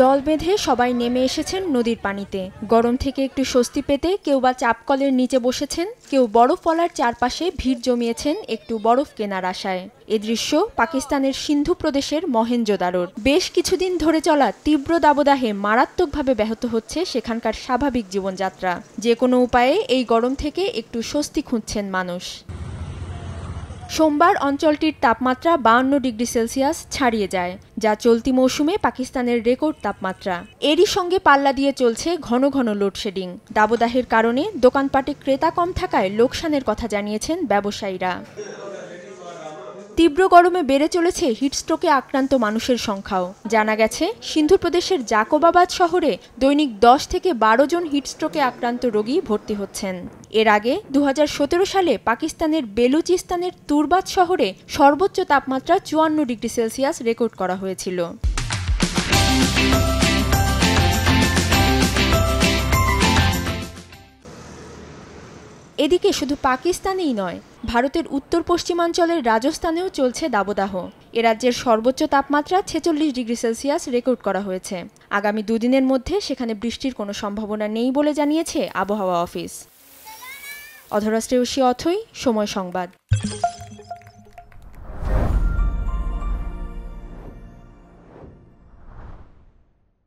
দল বেঁধে সবাই নেমে এসেছেন নদীর পানিতে। গরম থেকে একটু স্বস্তি পেতে কেউ বা চাপকলের নিচে বসেছেন, কেউ বরফওয়ালার চারপাশে ভিড় জমিয়েছেন একটু বরফ কেনার আশায়। এ দৃশ্য পাকিস্তানের সিন্ধু প্রদেশের মহেঞ্জোদারোর। বেশ কিছুদিন ধরে চলা তীব্র দাবদাহে মারাত্মকভাবে ব্যাহত হচ্ছে সেখানকার স্বাভাবিক জীবনযাত্রা। যে কোনো উপায়ে এই গরম থেকে একটু স্বস্তি খুঁজছেন মানুষ। সোমবার অঞ্চলটির তাপমাত্রা 52 ডিগ্রি সেলসিয়াস ছাড়িয়ে যায়, যা চলতি মৌসুমে পাকিস্তানের রেকর্ড তাপমাত্রা। এরই সঙ্গে পাল্লা দিয়ে চলছে ঘন ঘন লোডশেডিং। দাবদাহের কারণে দোকানপাটে ক্রেতা কম থাকায় লোকসানের কথা জানিয়েছেন ব্যবসায়ীরা। তীব্র গরমে বেড়ে চলেছে হিটস্ট্রোকে আক্রান্ত মানুষের সংখ্যাও। জানা গেছে, সিন্ধু প্রদেশের জাকোবাবাদ শহরে দৈনিক 10 থেকে 12 জন হিটস্ট্রোকে আক্রান্ত রোগী ভর্তি হচ্ছেন। এর আগে 2017 সালে পাকিস্তানের বেলুচিস্তানের তুরবাত শহরে সর্বোচ্চ তাপমাত্রা 54 ডিগ্রি সেলসিয়াস রেকর্ড করা হয়েছিল। এদিকে শুধু পাকিস্তানেই নয়, ভারতের উত্তর পশ্চিমাঞ্চলের রাজস্থানেও চলছে দাবদাহ। এ রাজ্যের সর্বোচ্চ তাপমাত্রা 46 ডিগ্রি সেলসিয়াস রেকর্ড করা হয়েছে। আগামী দুদিনের মধ্যে সেখানে বৃষ্টির কোনো সম্ভাবনা নেই বলে জানিয়েছে আবহাওয়া অফিস। অধরা শ্রেয়সী অথৈ, সময় সংবাদ।